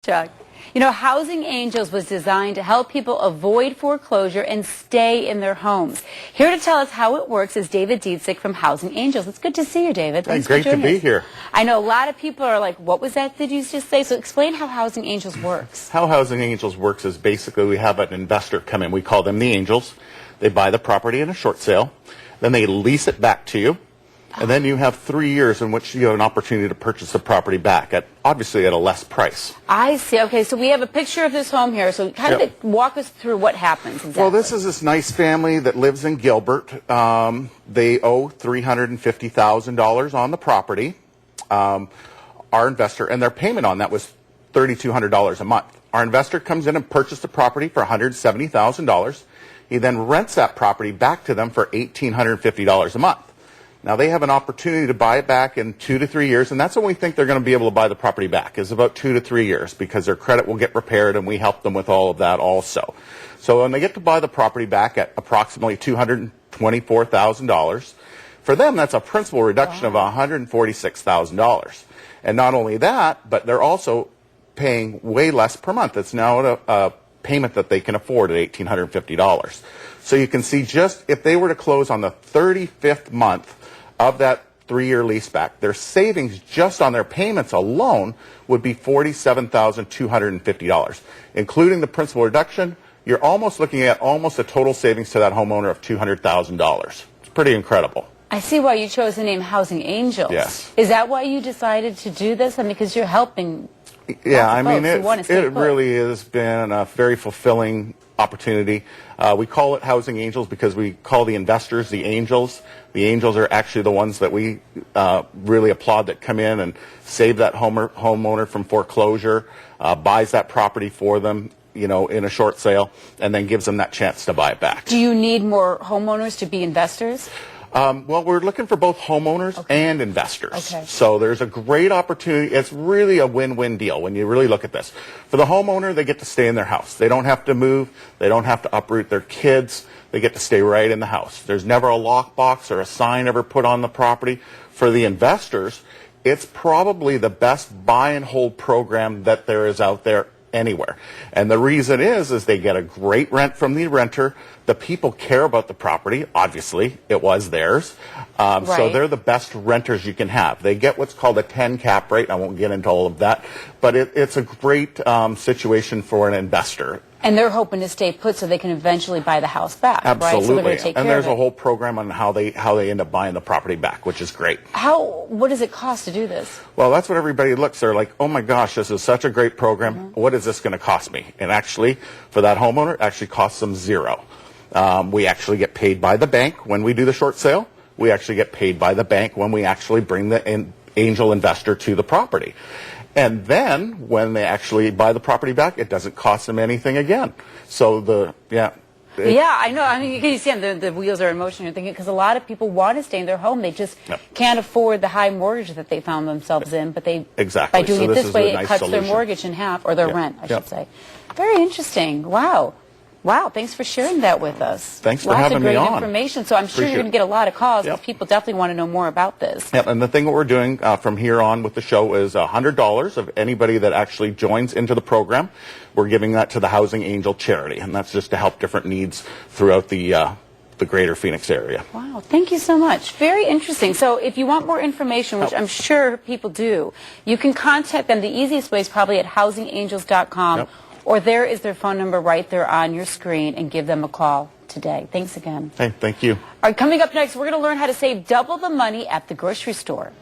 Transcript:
Chuck. You know, Housing Angels was designed to help people avoid foreclosure and stay in their homes. Here to tell us how it works is David Dziedzic from Housing Angels. It's good to see you, David. Hey, great to be here. I know a lot of people are like, what was that did you just say? So explain how Housing Angels works. How Housing Angels works is basically we have an investor come in. We call them the Angels. They buy the property in a short sale. Then they lease it back to you. And then you have 3 years in which you have an opportunity to purchase the property back, obviously at a less price. I see. Okay, so we have a picture of this home here. So kind of walk us through what happens exactly. Well, this is this nice family that lives in Gilbert. They owe $350,000 on the property. Our investor, and their payment on that was $3,200 a month. Our investor comes in and purchased the property for $170,000. He then rents that property back to them for $1,850 a month. Now, they have an opportunity to buy it back in 2 to 3 years, and that's when we think they're going to be able to buy the property back, is about 2 to 3 years, because their credit will get repaired, and we help them with all of that also. So when they get to buy the property back at approximately $224,000, for them, that's a principal reduction of $146,000. And not only that, but they're also paying way less per month. It's now a payment that they can afford at $1,850. So you can see just if they were to close on the 35th month of that 3-year lease back, their savings just on their payments alone would be $47,250. Including the principal reduction, you're almost looking at almost a total savings to that homeowner of $200,000. It's pretty incredible. I see why you chose the name Housing Angels. Yes. Is that why you decided to do this? I mean, because you're helping. Yeah, I mean, it really has been a very fulfilling opportunity. We call it Housing Angels because we call the investors the angels. The angels are actually the ones that we really applaud, that come in and save that homeowner from foreclosure, buys that property for them, you know, in a short sale, and then gives them that chance to buy it back. Do you need more homeowners to be investors? Well, we're looking for both homeowners and investors. Okay. So there's a great opportunity. It's really a win-win deal when you really look at this. For the homeowner, they get to stay in their house. They don't have to move. They don't have to uproot their kids. They get to stay right in the house. There's never a lockbox or a sign ever put on the property. For the investors, it's probably the best buy and hold program that there is out there anywhere. And the reason is they get a great rent from the renter. The people care about the property. Obviously, it was theirs. So they're the best renters you can have. They get what's called a 10 cap rate. I won't get into all of that. But it's a great situation for an investor. And they're hoping to stay put so they can eventually buy the house back, Absolutely. Right? So they're going to take and care there's of it. a whole program on how they end up buying the property back, which is great. What does it cost to do this? Well, that's what everybody looks. They're like, oh my gosh, this is such a great program. What is this going to cost me? And actually, for that homeowner, it actually costs them $0. We actually get paid by the bank when we do the short sale. We actually get paid by the bank when we actually bring the angel investor to the property. And then, when they actually buy the property back, it doesn't cost them anything again. So Yeah, I know. I mean, you see the wheels are in motion. You're thinking, because a lot of people want to stay in their home. They just can't afford the high mortgage that they found themselves in. But they, by doing it this way, it cuts their mortgage in half, or their rent, I should say. Very interesting. Wow. Wow, thanks for sharing that with us. Thanks for having me on. Lots of great information. So I'm sure you're going to get a lot of calls because people definitely want to know more about this. Yep, and the thing that we're doing from here on with the show is $100 of anybody that actually joins into the program. We're giving that to the Housing Angel charity, and that's just to help different needs throughout the greater Phoenix area. Wow, thank you so much. Very interesting. So if you want more information, which I'm sure people do, you can contact them. The easiest way is probably at housingangels.com. Or there is their phone number right there on your screen, and give them a call today. Thanks again. Hey, thank you. All right, coming up next, we're going to learn how to save double the money at the grocery store.